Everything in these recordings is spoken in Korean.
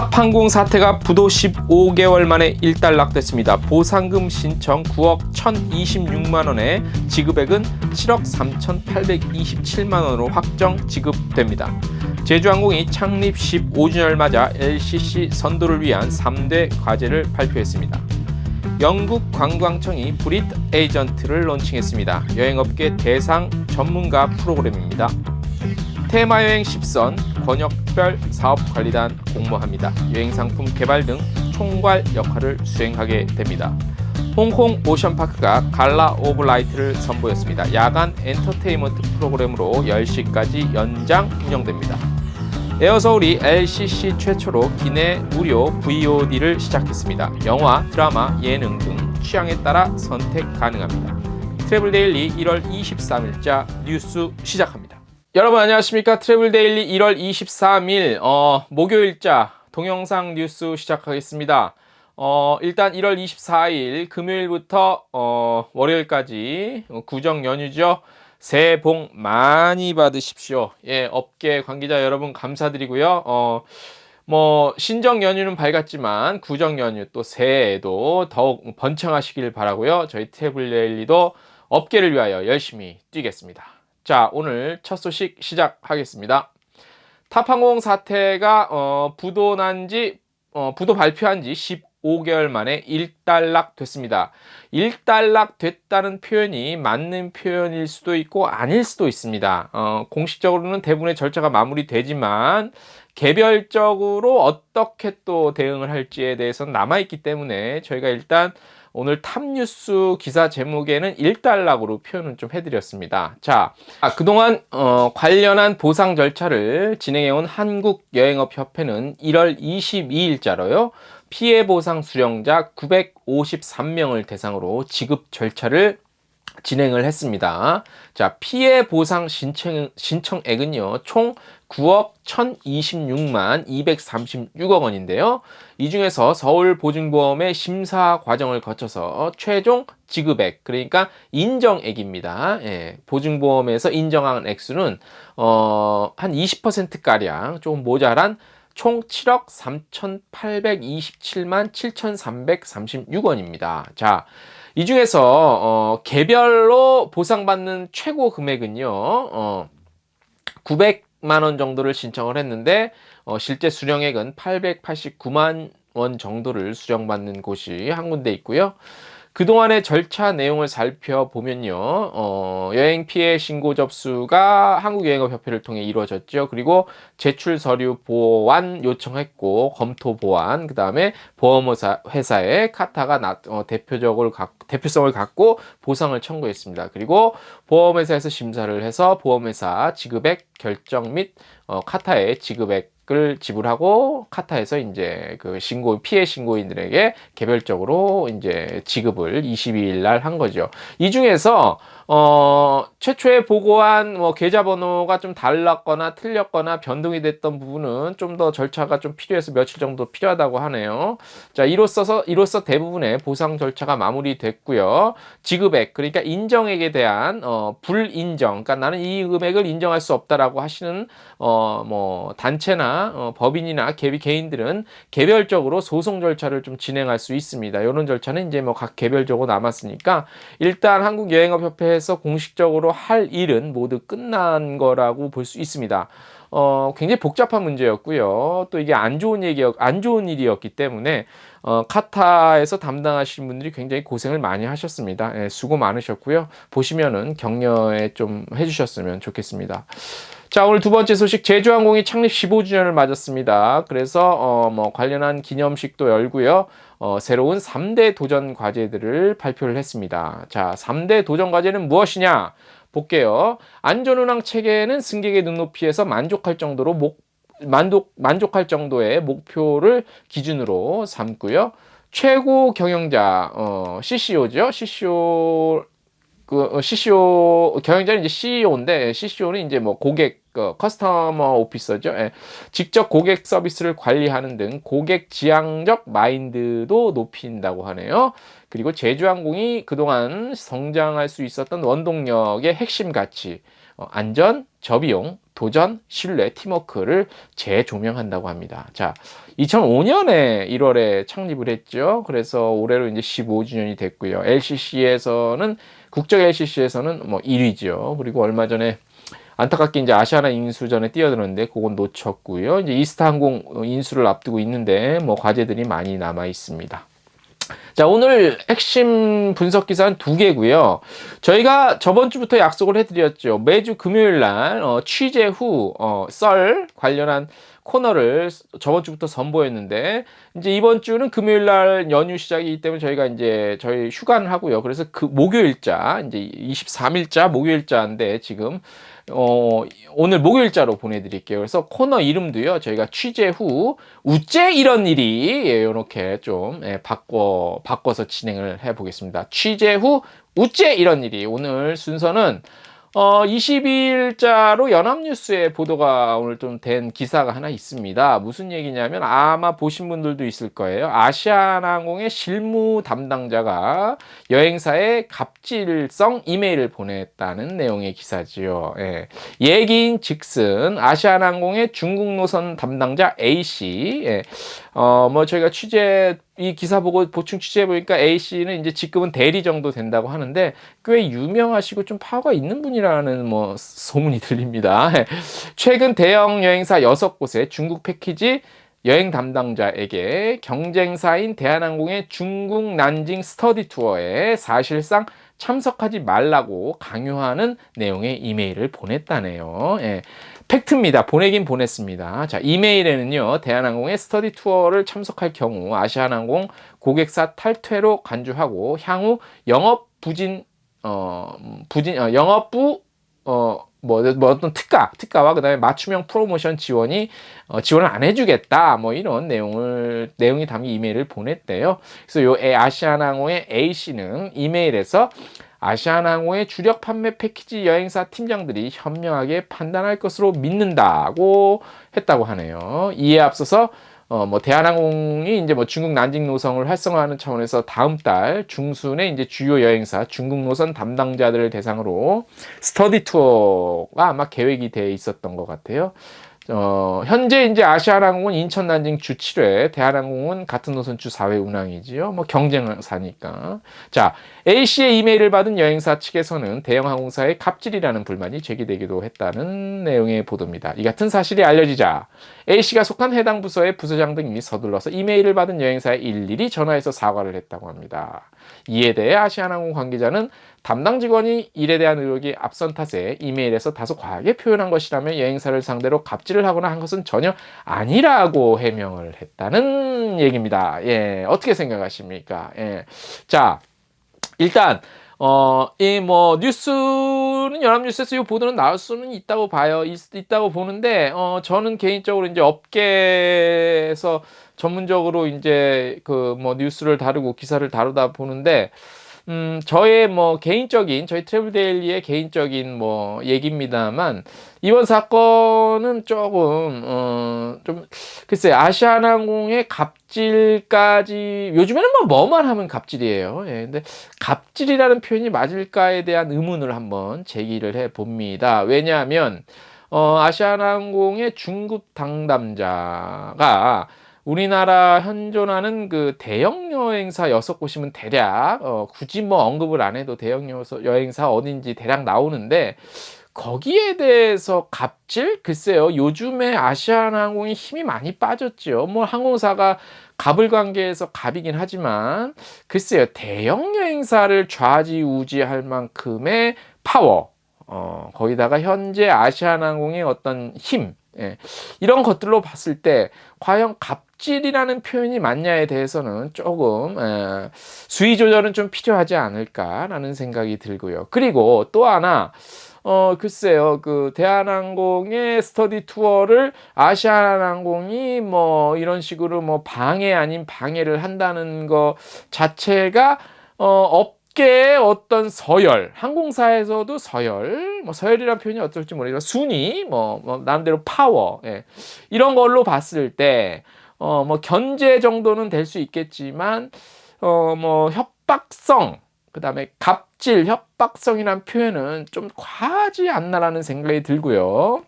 탑항공 사태가 부도 15개월 만에 일단락됐습니다. 보상금 신청 9억 1,026만 원에 지급액은 7억 3,827만 원으로 확정 지급됩니다. 제주항공이 창립 15주년을 맞아 LCC 선도를 위한 3대 과제를 발표했습니다. 영국 관광청이 브릿 에이전트를 론칭했습니다. 여행업계 대상 전문가 프로그램입니다. 테마여행 10선, 권역별 사업관리단 공모합니다. 여행상품 개발 등 총괄 역할을 수행하게 됩니다. 홍콩 오션파크가 갈라 오브 라이트를 선보였습니다. 야간 엔터테인먼트 프로그램으로 10시까지 연장 운영됩니다. 에어서울이 LCC 최초로 기내 무료 VOD를 시작했습니다. 영화, 드라마, 예능 등 취향에 따라 선택 가능합니다. 트래블데일리 1월 23일자 뉴스 시작합니다. 여러분 안녕하십니까? 트래블데일리 1월 23일 목요일자 동영상 뉴스 시작하겠습니다. 일단 1월 24일 금요일부터 월요일까지 구정 연휴죠. 새해 복 많이 받으십시오. 예, 업계 관계자 여러분 감사드리고요. 신정 연휴는 밝았지만 구정 연휴 또 새해에도 더욱 번창하시길 바라고요. 저희 트래블데일리도 업계를 위하여 열심히 뛰겠습니다. 자, 오늘 첫 소식 시작하겠습니다. 탑항공 사태가 부도 발표한 지 15개월 만에 일단락 됐습니다. 일단락 됐다는 표현이 맞는 표현일 수도 있고 아닐 수도 있습니다. 공식적으로는 대부분의 절차가 마무리되지만 개별적으로 어떻게 또 대응을 할지에 대해서는 남아있기 때문에 저희가 일단 오늘 탑뉴스 기사 제목에는 일단락으로 표현을 좀 해드렸습니다. 자, 그동안 관련한 보상 절차를 진행해온 한국여행업협회는 1월 22일자로요. 피해 보상 수령자 953명을 대상으로 지급 절차를 진행을 했습니다. 자, 피해 보상 신청액은요, 총 9억 1,026만 236억 원인데요. 이 중에서 서울보증보험의 심사 과정을 거쳐서 최종 지급액, 그러니까 인정액입니다. 예, 보증보험에서 인정한 액수는 한 20%가량 좀 모자란 총 7억 3,827만 7,336원입니다. 자, 이 중에서 개별로 보상받는 최고 금액은요, 900만 원 정도를 신청을 했는데 실제 수령액은 889만 원 정도를 수령받는 곳이 한 군데 있고요. 그동안의 절차 내용을 살펴보면요, 여행 피해 신고 접수가 한국여행업협회를 통해 이루어졌죠. 그리고 제출 서류 보완 요청했고 검토 보완, 그 다음에 보험회사에 카타가 대표성을 갖고 보상을 청구했습니다. 그리고 보험회사에서 심사를 해서 보험회사 지급액 결정 및 카타의 지급액을 지불하고 카타에서 이제 그 피해 신고인들에게 개별적으로 이제 지급을 22일 날 한 거죠. 이 중에서 최초에 보고한 계좌번호가 좀 달랐거나 틀렸거나 변동이 됐던 부분은 좀 더 절차가 좀 필요해서 며칠 정도 필요하다고 하네요. 자, 이로써 대부분의 보상 절차가 마무리됐고요. 지급액, 그러니까 인정액에 대한 불인정, 그러니까 나는 이 금액을 인정할 수 없다라고 하시는 단체나 법인이나 개인들은 개별적으로 소송 절차를 좀 진행할 수 있습니다. 이런 절차는 이제 각 개별적으로 남았으니까 일단 한국여행업협회에서 공식적으로 할 일은 모두 끝난 거라고 볼 수 있습니다. 굉장히 복잡한 문제였고요. 또 이게 안 좋은 일이었기 때문에 카타에서 담당하시는 분들이 굉장히 고생을 많이 하셨습니다. 예, 수고 많으셨고요. 보시면은 격려에 좀 해주셨으면 좋겠습니다. 자, 오늘 두 번째 소식, 제주항공이 창립 15주년을 맞았습니다. 그래서 관련한 기념식도 열고요. 새로운 3대 도전 과제들을 발표를 했습니다. 자, 3대 도전 과제는 무엇이냐? 볼게요. 안전운항 체계는 승객의 눈높이에서 만족할 정도의 목표를 기준으로 삼고요. 최고 경영자 CCO죠. CCO 경영자는 이제 CEO인데 CCO는 이제 고객 커스터머 오피서죠. 예. 직접 고객 서비스를 관리하는 등 고객 지향적 마인드도 높인다고 하네요. 그리고 제주항공이 그동안 성장할 수 있었던 원동력의 핵심 가치, 안전, 저비용, 도전, 신뢰, 팀워크를 재조명한다고 합니다. 자, 2005년에 1월에 창립을 했죠. 그래서 올해로 이제 15주년이 됐고요. LCC에서는 국적 LCC에서는 뭐 1위죠. 그리고 얼마 전에 안타깝게 이제 아시아나 인수전에 뛰어들었는데 그건 놓쳤고요. 이제 이스타 항공 인수를 앞두고 있는데 뭐 과제들이 많이 남아 있습니다. 자, 오늘 핵심 분석 기사는 2개고요. 저희가 저번 주부터 약속을 해드렸죠. 매주 금요일 날 취재 후 썰 관련한 코너를 저번 주부터 선보였는데 이제 이번 주는 금요일 날 연휴 시작이기 때문에 저희가 이제 저희 휴관을 하고요. 그래서 그 목요일자 이제 23일자 목요일자인데 지금 오늘 목요일자로 보내드릴게요. 그래서 코너 이름도요, 저희가 취재 후, 우째 이런 일이, 이렇게 좀, 바꿔서 진행을 해보겠습니다. 취재 후, 우째 이런 일이. 오늘 순서는, 22일자로 연합뉴스에 보도가 오늘 좀 된 기사가 하나 있습니다. 무슨 얘기냐면 아마 보신 분들도 있을 거예요. 아시아나항공의 실무 담당자가 여행사에 갑질성 이메일을 보냈다는 내용의 기사지요. 예. 얘기인 즉슨 아시아나항공의 중국 노선 담당자 A씨, 뭐 저희가 이 기사 보고 보충 취재해 보니까 A씨는 이제 직급은 대리 정도 된다고 하는데 꽤 유명하시고 좀 파워가 있는 분이라는 뭐 소문이 들립니다. 최근 대형 여행사 6곳의 중국 패키지 여행 담당자에게 경쟁사인 대한항공의 중국 난징 스터디 투어에 사실상 참석하지 말라고 강요하는 내용의 이메일을 보냈다네요. 예. 팩트입니다. 보내긴 보냈습니다. 자, 이메일에는요, 대한항공의 스터디 투어를 참석할 경우 아시아나항공 고객사 탈퇴로 간주하고 향후 어떤 특가와 그 다음에 맞춤형 프로모션 지원을 안 해주겠다. 뭐 이런 내용이 담긴 이메일을 보냈대요. 그래서 요 아시아나항공의 A씨는 이메일에서 아시아나항공의 주력 판매 패키지 여행사 팀장들이 현명하게 판단할 것으로 믿는다고 했다고 하네요. 이에 앞서서 대한항공이 이제 중국 난징 노선을 활성화하는 차원에서 다음 달 중순에 이제 주요 여행사 중국 노선 담당자들을 대상으로 스터디 투어가 아마 계획이 돼 있었던 것 같아요. 현재 이제 아시아나항공은 인천 난징 주 7회, 대한항공은 같은 노선 주 4회 운항이지요. 뭐 경쟁사니까. 자, A씨의 이메일을 받은 여행사 측에서는 대형 항공사의 갑질이라는 불만이 제기되기도 했다는 내용의 보도입니다. 이 같은 사실이 알려지자 A씨가 속한 해당 부서의 부서장 등이 서둘러서 이메일을 받은 여행사에 일일이 전화해서 사과를 했다고 합니다. 이에 대해 아시아나항공 관계자는 담당 직원이 일에 대한 의혹이 앞선 탓에 이메일에서 다소 과하게 표현한 것이라며 여행사를 상대로 갑질을 하거나 한 것은 전혀 아니라고 해명을 했다는 얘기입니다. 예, 어떻게 생각하십니까? 예. 자, 일단 뉴스는 연합뉴스에서 이 보도는 나올 수는 있다고 봐요. 있다고 보는데, 저는 개인적으로 이제 업계에서 전문적으로 이제 뉴스를 다루고 기사를 다루다 보는데, 저희 트래블데일리의 개인적인 얘기입니다만, 이번 사건은 조금, 글쎄, 아시아나항공의 갑질까지, 요즘에는 뭐만 하면 갑질이에요. 예, 근데 갑질이라는 표현이 맞을까에 대한 의문을 한번 제기를 해 봅니다. 왜냐하면, 아시아나항공의 중국 당담자가 우리나라 현존하는 그 대형 여행사 6곳이면 대략 굳이 언급을 안 해도 대형 여행사 어딘지 대략 나오는데 거기에 대해서 갑질? 글쎄요. 요즘에 아시아나항공이 힘이 많이 빠졌죠. 항공사가 갑을 관계에서 갑이긴 하지만 글쎄요. 대형 여행사를 좌지우지할 만큼의 파워 거기다가 현재 아시아나항공의 어떤 힘 이런 것들로 봤을 때 과연 갑질이라는 표현이 맞냐에 대해서는 조금 수위 조절은 좀 필요하지 않을까라는 생각이 들고요. 그리고 또 하나 글쎄요, 대한항공의 스터디 투어를 아시아나항공이 이런 식으로 방해 아닌 방해를 한다는 거 자체가 업계의 어떤 서열, 항공사에서도 서열이라는 표현이 어떨지 모르겠지만 순위, 나름대로 파워, 이런 걸로 봤을 때, 견제 정도는 될 수 있겠지만, 협박성, 그 다음에 갑질, 협박성이라는 표현은 좀 과하지 않나라는 생각이 들고요.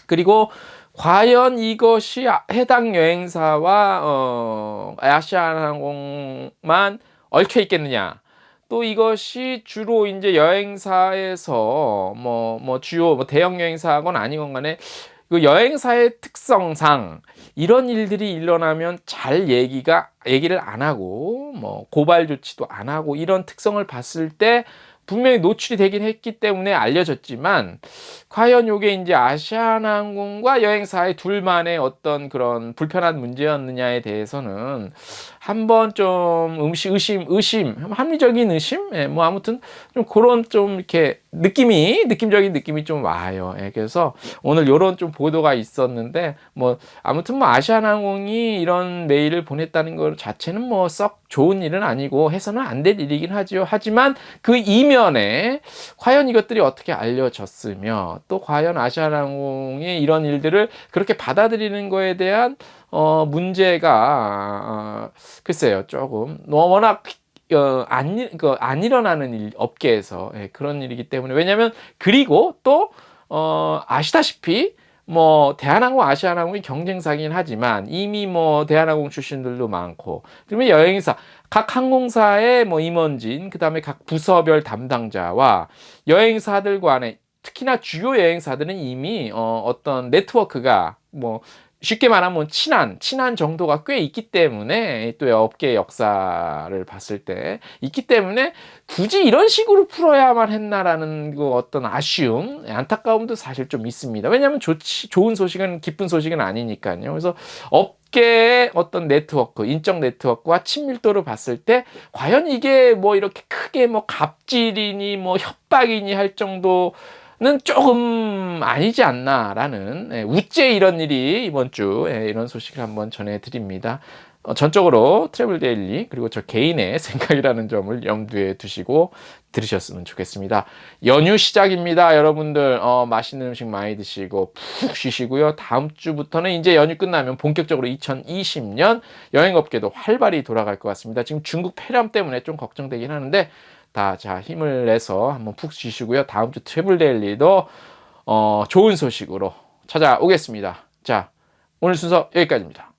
그리고 과연 이것이 해당 여행사와 아시아나항공만 얽혀 있겠느냐? 또 이것이 주로 이제 여행사에서 주요 대형 여행사건 아니건 간에 그 여행사의 특성상 이런 일들이 일어나면 잘 얘기를 안 하고 고발 조치도 안 하고 이런 특성을 봤을 때 분명히 노출이 되긴 했기 때문에 알려졌지만 과연 요게 이제 아시아나항공과 여행사의 둘만의 어떤 그런 불편한 문제였느냐에 대해서는 한번 좀 의심, 합리적인 의심? 예, 아무튼 좀 그런 좀 이렇게 느낌적인 느낌이 좀 와요. 예, 그래서 오늘 요런 좀 보도가 있었는데 아무튼 아시아나항공이 이런 메일을 보냈다는 것 자체는 썩 좋은 일은 아니고 해서는 안 될 일이긴 하죠. 하지만 그 이면에 과연 이것들이 어떻게 알려졌으며 또 과연 아시아나항공이 이런 일들을 그렇게 받아들이는 거에 대한 문제가 글쎄요, 조금 워낙 안 일어나는 업계에서 그런 일이기 때문에. 왜냐하면 그리고 또 아시다시피 대한항공, 아시아나항공이 경쟁사긴 하지만 이미 대한항공 출신들도 많고, 그러면 여행사 각 항공사의 임원진, 그다음에 각 부서별 담당자와 여행사들 간에 특히나 주요 여행사들은 이미 어떤 네트워크가 쉽게 말하면 친한 정도가 꽤 있기 때문에, 또 업계 역사를 봤을 때 있기 때문에 굳이 이런 식으로 풀어야만 했나라는 그 어떤 아쉬움, 안타까움도 사실 좀 있습니다. 왜냐하면 좋은 소식은, 기쁜 소식은 아니니까요. 그래서 업계의 어떤 네트워크, 인적 네트워크와 친밀도를 봤을 때 과연 이게 이렇게 크게 갑질이니 협박이니 할 정도 는 조금 아니지 않나라는, 우째 이런 일이 이번 주 이런 소식을 한번 전해드립니다. 전적으로 트래블 데일리 그리고 저 개인의 생각이라는 점을 염두에 두시고 들으셨으면 좋겠습니다. 연휴 시작입니다. 여러분들 맛있는 음식 많이 드시고 푹 쉬시고요. 다음 주부터는 이제 연휴 끝나면 본격적으로 2020년 여행업계도 활발히 돌아갈 것 같습니다. 지금 중국 폐렴 때문에 좀 걱정되긴 하는데 자, 힘을 내서 한번 푹 쉬시고요. 다음 주 트래블 데일리도 좋은 소식으로 찾아오겠습니다. 자, 오늘 순서 여기까지입니다.